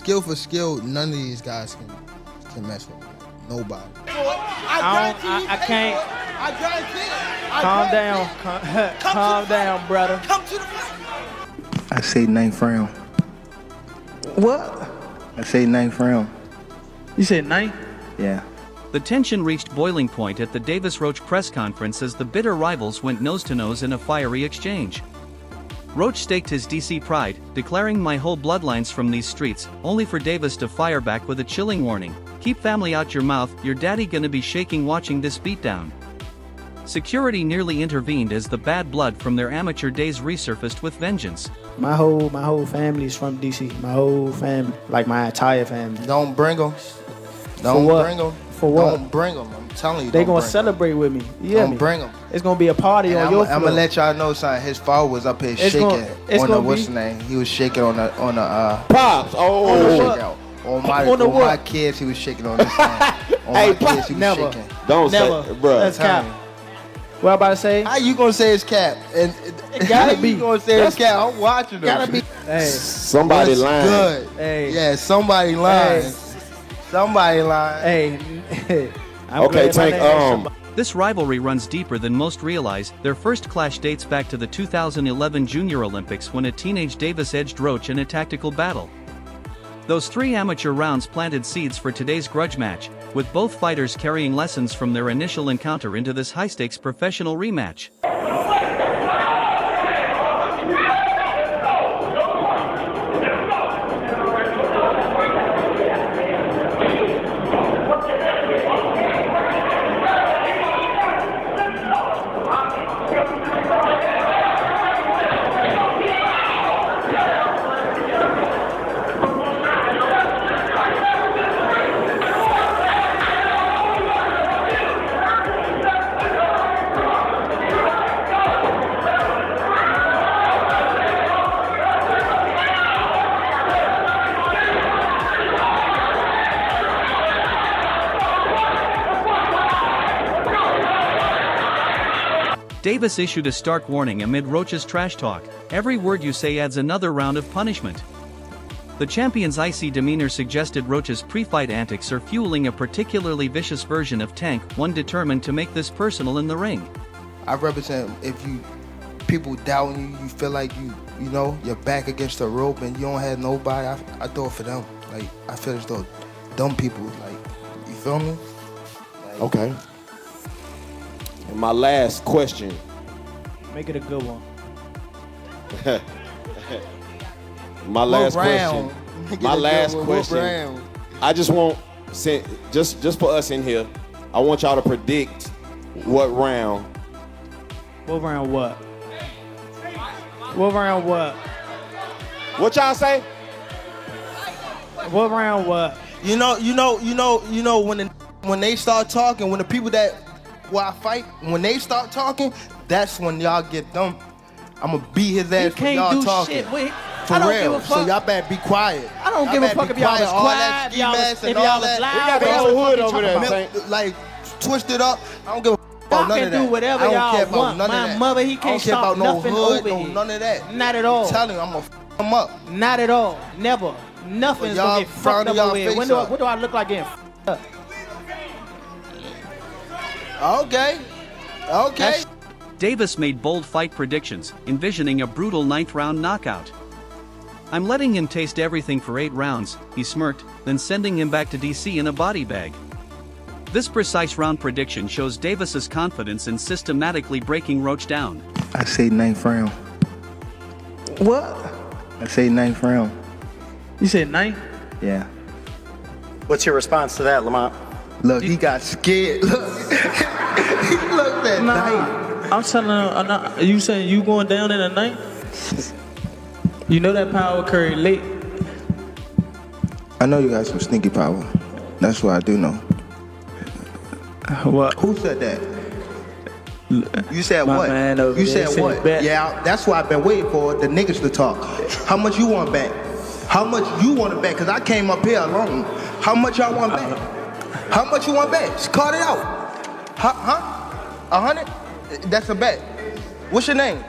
skill for skill, none of these guys can mess with me. Nobody. I can't. I guarantee it. Calm down. Calm down, brother. Come to the fight. I say 9th round. What? I say 9th round. You said 9th? Yeah. The tension reached boiling point at the Davis Roach press conference as the bitter rivals went nose-to-nose in a fiery exchange. Roach staked his DC pride, declaring "My whole bloodline's from these streets," only for Davis to fire back with a chilling warning: "Keep family out your mouth, your daddy gonna be shaking watching this beatdown." Security nearly intervened as the bad blood from their amateur days resurfaced with vengeance. My whole family's from DC. My whole family, like my entire family. Don't bring them. Don't bring them. For what? Don't bring them. I'm telling you. They gonna celebrate with me. Yeah. Don't bring them. It's gonna be a party on your floor. I'm gonna let y'all know something. His father was up here shaking on the what's the name? He was shaking on the Pops. On my kids, he was shaking on this thing. On my kids, he was shaking. Don't never. say, bro. That's cap. What I about to say? How you gonna say it's cap? And it gotta be. You gonna say it's cap? I'm watching them. Gotta be. Hey. Somebody lying. Good. Hey. Yeah, somebody lying. Hey. Somebody lying. Hey. Okay, Tank. This rivalry runs deeper than most realize. Their first clash dates back to the 2011 Junior Olympics when a teenage Davis edged Roach in a tactical battle. Those 3 amateur rounds planted seeds for today's grudge match, with both fighters carrying lessons from their initial encounter into this high-stakes professional rematch. Davis issued a stark warning amid Roach's trash talk: "Every word you say adds another round of punishment." The champion's icy demeanor suggested Roach's pre-fight antics are fueling a particularly vicious version of Tank, one determined to make this personal in the ring. I represent, if people doubting you, you feel like you know, you're back against the rope and you don't have nobody, I do it for them. Like, I feel as though dumb people, like, you feel me? Like, Okay. And my last question. Make it a good one. My last question. My last question. I just want, just for us in here, I want y'all to predict what round. What round what? What round what? What y'all say? What round what? You know when they start talking, when the people that I fight, when they start talking, that's when y'all get them. I'ma beat his ass for y'all talking. Wait, for I don't real. give a fuck. So y'all better be quiet. I don't give a fuck if y'all was quiet, if y'all was loud. We got the whole hood over there. Like, twist it up. I don't give a fuck about none of that. Y'all can do whatever y'all want. My mother, he can't stop nothing over here. None of that. Not at all. I'm telling you, I'm gonna f him up. Not at all. Never. Nothing's gonna get fucked up over here. What do I look like getting fucked up? Okay. Davis made bold fight predictions, envisioning a brutal 9th round knockout. "I'm letting him taste everything for 8 rounds, he smirked, then sending him back to DC in a body bag. This precise round prediction shows Davis's confidence in systematically breaking Roach down. I say 9th round. What? I say 9th round. You said 9th? Yeah. What's your response to that, Lamont? Look, he got scared. Look. He looked at night. I'm telling him, you saying you going down in the 9th? You know that power curry late. I know you got some sneaky power. That's what I do know. What? Who said that? You said what? You said what? Yeah, that's what I've been waiting for, the niggas to talk. How much you want back? How much you want to bet? Because I came up here alone. How much y'all want back? How much you want back? Just call it out. Huh? 100? That's a bet. What's your name?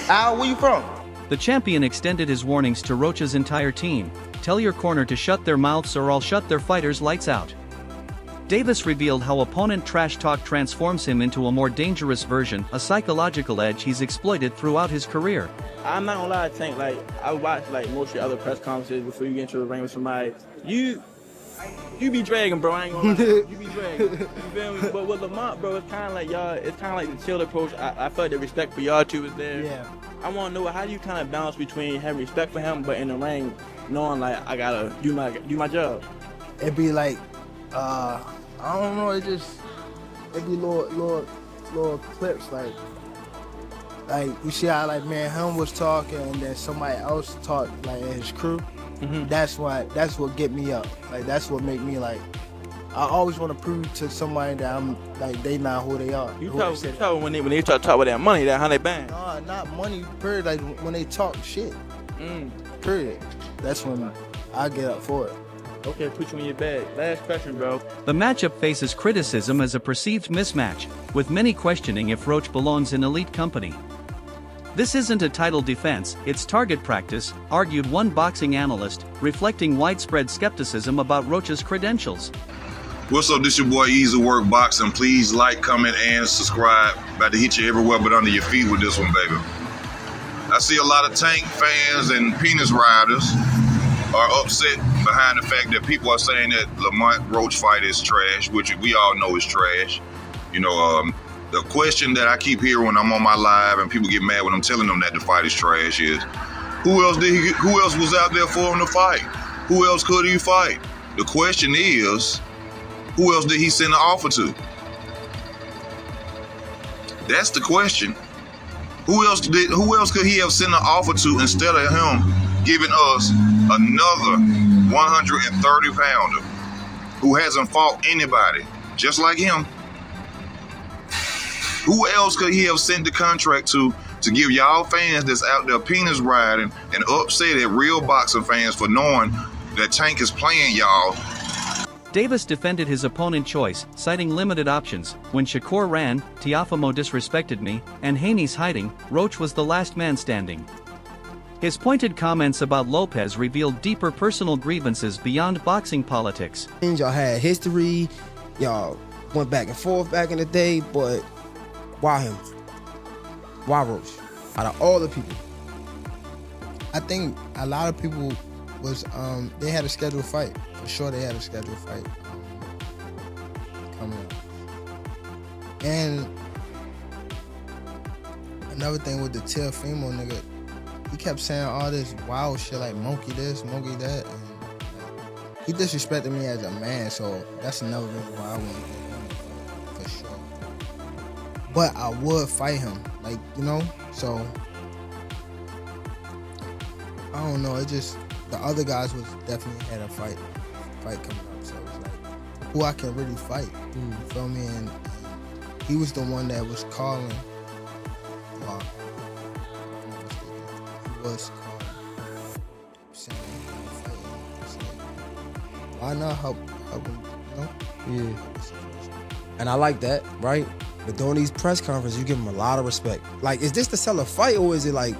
Al, where you from? The champion extended his warnings to Roach's entire team, tell your corner to shut their mouths or I'll shut their fighters' lights out. Davis revealed how opponent trash talk transforms him into a more dangerous version, a psychological edge he's exploited throughout his career. I'm not gonna lie, Tank, like, I watch like most of the other press conferences before you get into the ring with somebody. You be dragging, bro, I ain't gonna lie. You be dragging. You feel me? But with Lamont, bro, it's kinda like y'all, it's kinda like the chill approach. I feel like the respect for y'all two is there. Yeah. I wanna know how do you kinda balance between having respect for him but in the ring knowing like I gotta do my job. It'd be like I don't know, it'd be little clips like you see how like man him was talking and then somebody else talked like his crew. Mm-hmm. That's what get me up. Like that's what make me like I always want to prove to somebody that I'm like they not who they are. You talk when they try to talk about that money, that $100 bang. No, not money, period. Like when they talk shit. Period. That's when I get up for it. Okay, put you in your bag. Last question, bro. The matchup faces criticism as a perceived mismatch, with many questioning if Roach belongs in elite company. This isn't a title defense, it's target practice, argued one boxing analyst, reflecting widespread skepticism about Roach's credentials. What's up, this your boy Easy Work Boxing. Please like, comment, and subscribe. About to hit you everywhere but under your feet with this one, baby. I see a lot of Tank fans and penis riders are upset behind the fact that people are saying that Lamont Roach fight is trash, which we all know is trash. You know, the question that I keep hearing when I'm on my live and people get mad when I'm telling them that the fight is trash is, who else was out there for him to fight? Who else could he fight? The question is, who else did he send an offer to? That's the question. Who else could he have sent an offer to instead of him giving us another 130-pounder who hasn't fought anybody just like him? Who else could he have sent the contract to give y'all fans that's out there penis riding and upset at real boxing fans for knowing that Tank is playing y'all? Davis defended his opponent choice, citing limited options. When Shakur ran, Teofimo disrespected me, and Haney's hiding, Roach was the last man standing. His pointed comments about Lopez revealed deeper personal grievances beyond boxing politics. Y'all had history, y'all went back and forth back in the day, but why him? Why Roach? Out of all the people. I think a lot of people was they had a scheduled fight. For sure they had a scheduled fight coming up. And another thing with the Teofimo nigga, he kept saying all this wild shit like monkey this, monkey that, and he disrespected me as a man, so that's another reason why I want to get him for sure. But I would fight him, like, you know, so I don't know, it just, the other guys was definitely had a fight coming up, so it's like, who I can really fight, you feel me? And he was the one that was calling, he was calling, saying he can fight him. It's like, why not help him, you know? Yeah. And I like that, right? But during these press conferences, you give him a lot of respect. Like, is this to sell a fight or is it like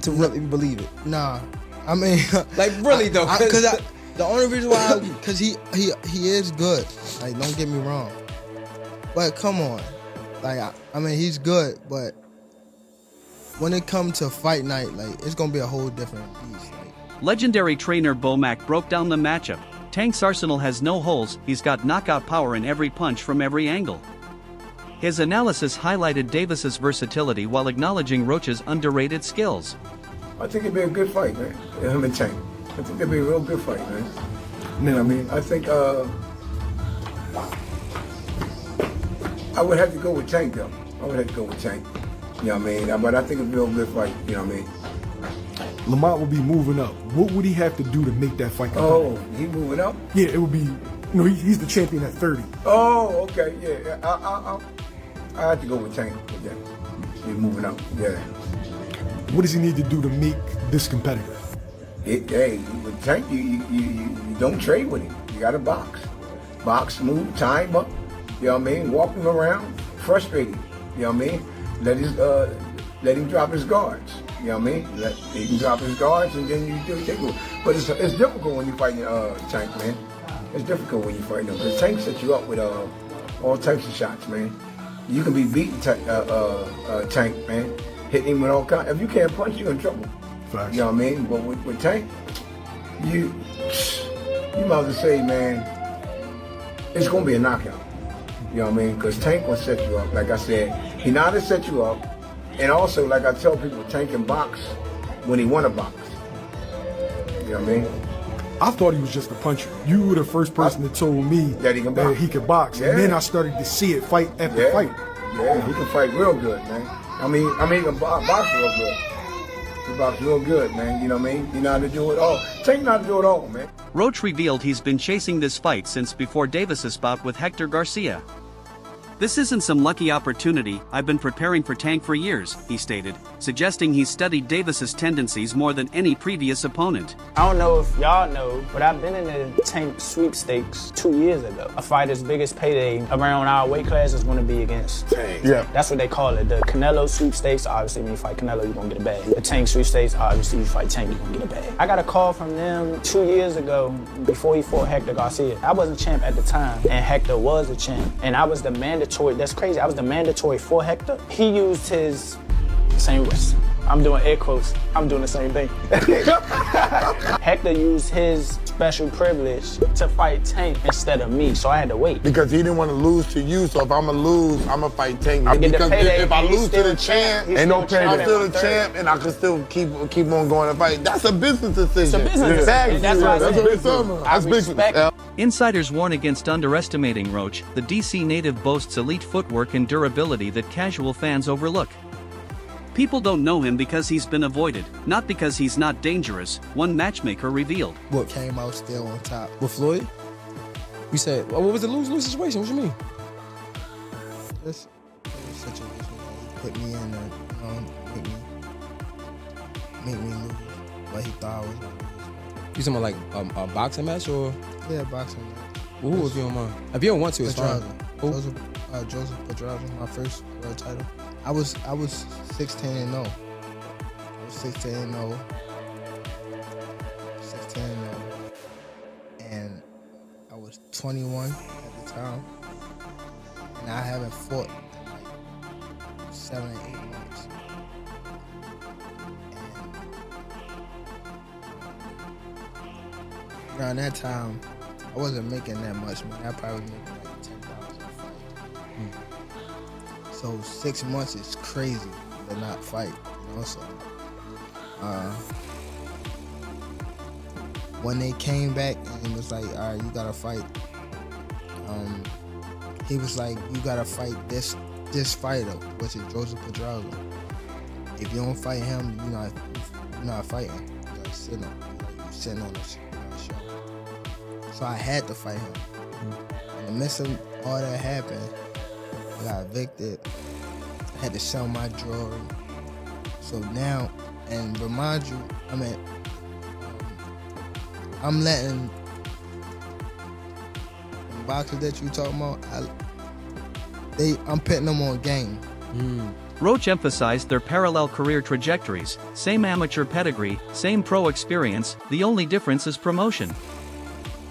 to really believe it? Nah, I mean, like really though, because the only reason why, because he is good. Like, don't get me wrong, but come on, like I mean he's good, but when it comes to fight night, like it's gonna be a whole different beast. Like. Legendary trainer Bomac broke down the matchup. Tank's arsenal has no holes. He's got knockout power in every punch from every angle. His analysis highlighted Davis's versatility while acknowledging Roach's underrated skills. I think it'd be a good fight, man. Him and Tank. I think it'd be a real good fight, man. You know what I mean? I think I would have to go with Tank, though. I would have to go with Tank. You know what I mean? But I think it'd be a real good fight. You know what I mean? Lamont will be moving up. What would he have to do to make that fight competitive? Oh, he moving up? Yeah, it would be. You know, he's the champion at 30. Oh, okay, yeah. I have to go with Tank. Yeah, he's moving up. Yeah. What does he need to do to make this competitive? Hey, with Tank, you don't trade with him. You got to box, move, time up. You know what I mean? Walk him around, frustrate him. You know what I mean? Let him drop his guards. You know what I mean? He can drop his guards and then you do it. But it's difficult when you fighting Tank, man. It's difficult when you fighting him. The Tank sets you up with all types of shots, man. You can be beating Tank, man. Hitting him with all kinds. If you can't punch, you're in trouble. Facts. You know what I mean? But with Tank, you might as well say, man, it's gonna be a knockout. You know what I mean? Because Tank will set you up. Like I said, he know how to set you up. And also, like I tell people, Tank can box when he want to box. You know what I mean? I thought he was just a puncher. You were the first person that told me that he could box. Yeah. And then I started to see it fight after fight. Yeah, he can fight real good, man. I mean, he can box real good. He box real good, man. You know what I mean? He know how to do it all. Tank know how to do it all, man. Roach revealed he's been chasing this fight since before Davis's bout with Hector Garcia. "This isn't some lucky opportunity, I've been preparing for Tank for years," he stated, suggesting he's studied Davis's tendencies more than any previous opponent. I don't know if y'all know, but I've been in the Tank sweepstakes 2 years ago. A fighter's biggest payday around our weight class is going to be against Tank. Yeah. That's what they call it. The Canelo sweepstakes, obviously when you fight Canelo, you're going to get a bag. The Tank sweepstakes, obviously you fight Tank, you're going to get a bag. I got a call from them 2 years ago before he fought Hector Garcia. I wasn't champ at the time, and Hector was a champ. And I was the mandatory, that's crazy, I was the mandatory for Hector. He used his same wrist. I'm doing air quotes. I'm doing the same thing. Hector used his special privilege to fight Tank instead of me, so I had to wait. Because he didn't want to lose to you, so if I'm going to lose, I'm going to fight Tank. Because if I lose to the champ, ain't no payday. I'm still the champ, and I can still keep on going and fight. That's a business decision. It's a business decision. That's what That's business. Insiders warn against underestimating Roach. The DC native boasts elite footwork and durability that casual fans overlook. People don't know him because he's been avoided, not because he's not dangerous, one matchmaker revealed. What came out still on top? With Floyd? You said, well, what was the lose-lose situation? What you mean? This situation put me in there, make me lose what he thought I was going to lose. You talking about like a boxing match or? Yeah, boxing match. Well, who, if you don't mind? If you don't want to, it's fine. Joseph Pedraza, my first world title. I was 16-0. I was 16-0. 16-0. And I was 21 at the time. And I haven't fought in like 7 or 8 months. And around that time, I wasn't making that much money. I probably was making like $10 a fight. So 6 months is crazy to not fight, you know. So when they came back and was like, all right, you gotta fight. He was like, you gotta fight this fighter, which is Joseph Pedraza. If you don't fight him, you're not fighting. You're sitting on the show. So I had to fight him. In the midst of all that happened, I got evicted. I had to sell my jewelry. So now, and remind you, I'm letting the boxers that you talking about, I'm putting them on game. Roach emphasized their parallel career trajectories, same amateur pedigree, same pro experience, the only difference is promotion.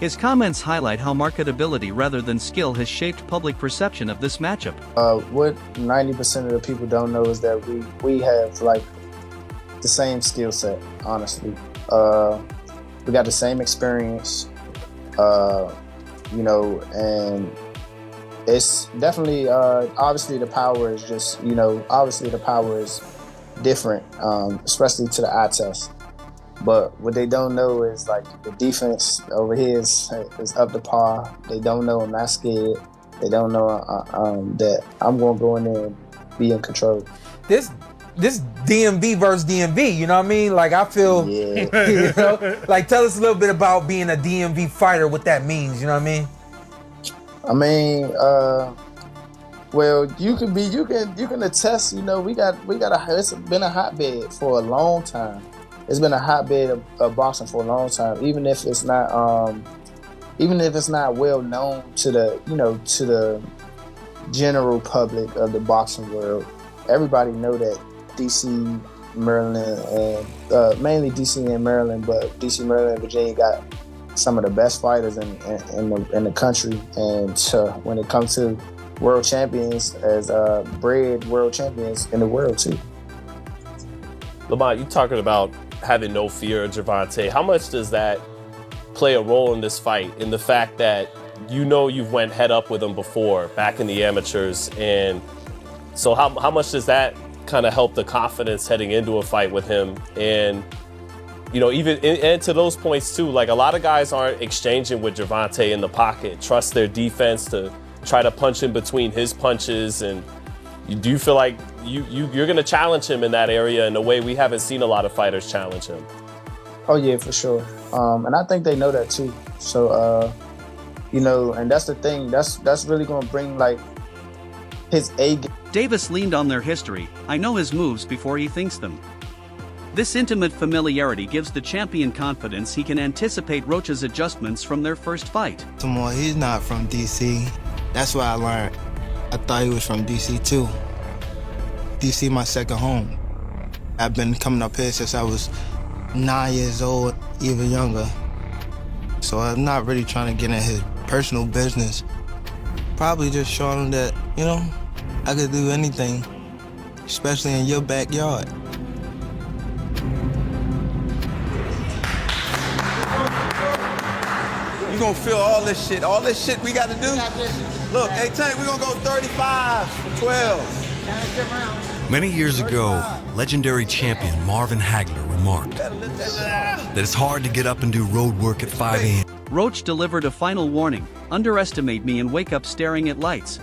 His comments highlight how marketability rather than skill has shaped public perception of this matchup. What 90% of the people don't know is that we have like the same skill set, honestly. We got the same experience, and it's definitely, obviously the power is just, obviously the power is different, especially to the eye test. But what they don't know is like the defense over here is up to par. They don't know I'm not scared. They don't know that I'm going to go in there and be in control. This DMV versus DMV, you know what I mean? Like I feel, like tell us a little bit about being a DMV fighter, what that means, you know what I mean? Well, you can attest, it's been a hotbed for a long time. It's been a hotbed of boxing for a long time, even if it's not well known to the general public of the boxing world. Everybody know that DC Maryland, and mainly DC and Maryland, but DC, Maryland, and Virginia got some of the best fighters in the country. And when it comes to world champions, as bred world champions in the world too. Lamont, you talking about having no fear of Gervonta. How much does that play a role in this fight, in the fact that you've went head up with him before back in the amateurs, and so how much does that kind of help the confidence heading into a fight with him? And and to those points too, like a lot of guys aren't exchanging with Gervonta in the pocket, trust their defense to try to punch in between his punches. And do you feel like you're going to challenge him in that area in a way we haven't seen a lot of fighters challenge him? Oh yeah, for sure. And I think they know that too. So, and that's the thing. That's really going to bring like his A game. Davis leaned on their history. I know his moves before he thinks them. This intimate familiarity gives the champion confidence he can anticipate Roach's adjustments from their first fight. He's not from DC. That's what I learned. I thought he was from DC too. DC my second home. I've been coming up here since I was 9 years old, even younger. So I'm not really trying to get in his personal business. Probably just showing him that, I could do anything, especially in your backyard. You gonna feel all this shit we gotta do? Look, hey Tank, we gonna go 35-12. Many years ago, legendary champion Marvin Hagler remarked that it's hard to get up and do road work at 5 a.m. Roach delivered a final warning: underestimate me and wake up staring at lights.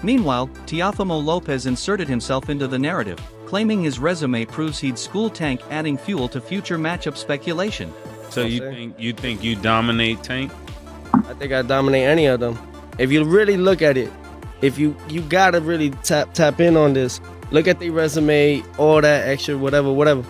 Meanwhile, Teofimo Lopez inserted himself into the narrative, claiming his resume proves he'd school Tank, adding fuel to future matchup speculation. So you think you dominate Tank? I think I dominate any of them. If you really look at it, if you gotta really tap in on this, look at the resume, all that extra, whatever.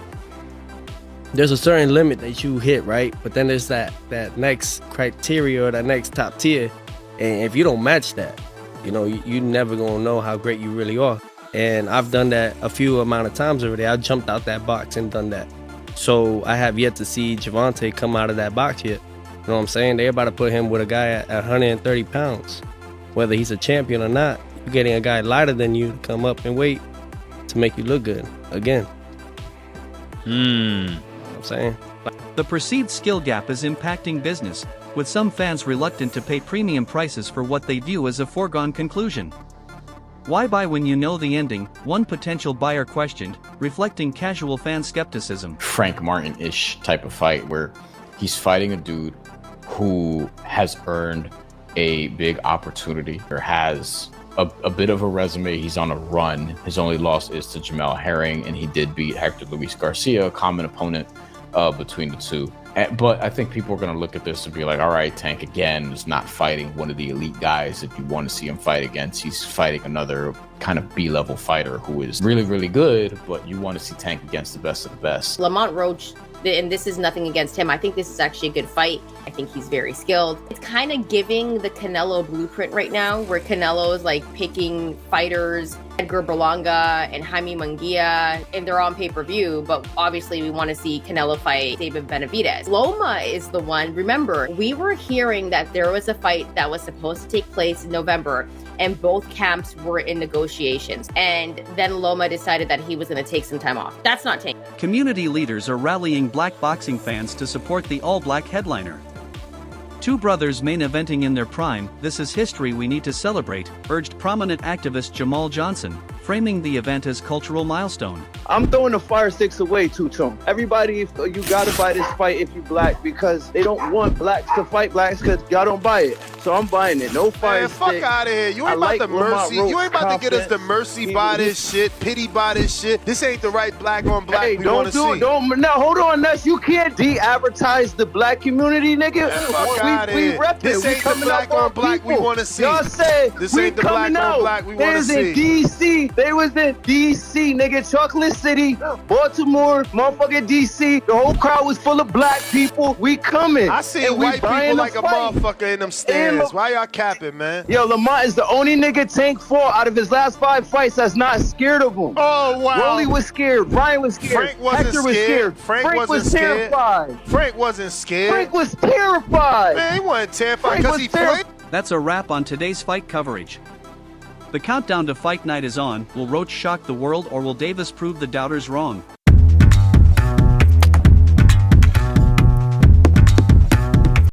There's a certain limit that you hit, right? But then there's that next criteria or that next top tier. And if you don't match that, you never gonna know how great you really are. And I've done that a few amount of times already. I jumped out that box and done that. So I have yet to see Gervonta come out of that box yet. You know what I'm saying? They're about to put him with a guy at 130 pounds. Whether he's a champion or not, you're getting a guy lighter than you to come up and weight to make you look good again. You know what I'm saying? The perceived skill gap is impacting business, with some fans reluctant to pay premium prices for what they view as a foregone conclusion. Why buy when you know the ending? One potential buyer questioned, reflecting casual fan skepticism. Frank Martin-ish type of fight where he's fighting a dude who has earned a big opportunity or has a bit of a resume. He's on a run. His only loss is to Jamel Herring, and he did beat Hector Luis Garcia, a common opponent between the two. But I think people are going to look at this and be like, all right, Tank again is not fighting one of the elite guys that you want to see him fight against. He's fighting another kind of B-level fighter who is really, really good, but you want to see Tank against the best of the best. Lamont Roach, and this is nothing against him, I think this is actually a good fight. I think he's very skilled. It's kind of giving the Canelo blueprint right now, where Canelo is like picking fighters, Edgar Berlanga and Jaime Munguia, and they're on pay-per-view, but obviously we want to see Canelo fight David Benavidez. Loma is the one. Remember, we were hearing that there was a fight that was supposed to take place in November, and both camps were in negotiations. And then Loma decided that he was going to take some time off. That's not Tank. Community leaders are rallying black boxing fans to support the all-black headliner. Two brothers main eventing in their prime, this is history we need to celebrate, urged prominent activist Jamal Johnson, framing the event as cultural milestone. I'm throwing the fire sticks away, Two-Tone. Everybody, you gotta buy this fight if you black, because they don't want blacks to fight blacks because y'all don't buy it. So I'm buying it. No fire stick. Fuck out of here. You ain't about to mercy. You ain't about to get us the mercy buy this shit, pity buy this shit. This ain't the right black on black we want to see. No, hold on, Ness. You can't de-advertise the black community, nigga. We rep this it. Ain't the black on black we want to see. Y'all say this ain't the black on black we want to see. There's in DC They was in DC, nigga, Chocolate City, Baltimore, motherfucking DC. The whole crowd was full of black people. We coming. I see white people like a motherfucker in them stands. Why y'all capping, man? Yo, Lamont is the only nigga Tank fought out of his last 5 fights that's not scared of him. Oh, wow. Rolly was scared. Brian was scared. Frank wasn't Hector was scared. Frank wasn't was scared. terrified. Frank wasn't scared. Frank was terrified. Man, he wasn't terrified because he flipped. That's a wrap on today's fight coverage. The countdown to fight night is on. Will Roach shock the world or will Davis prove the doubters wrong?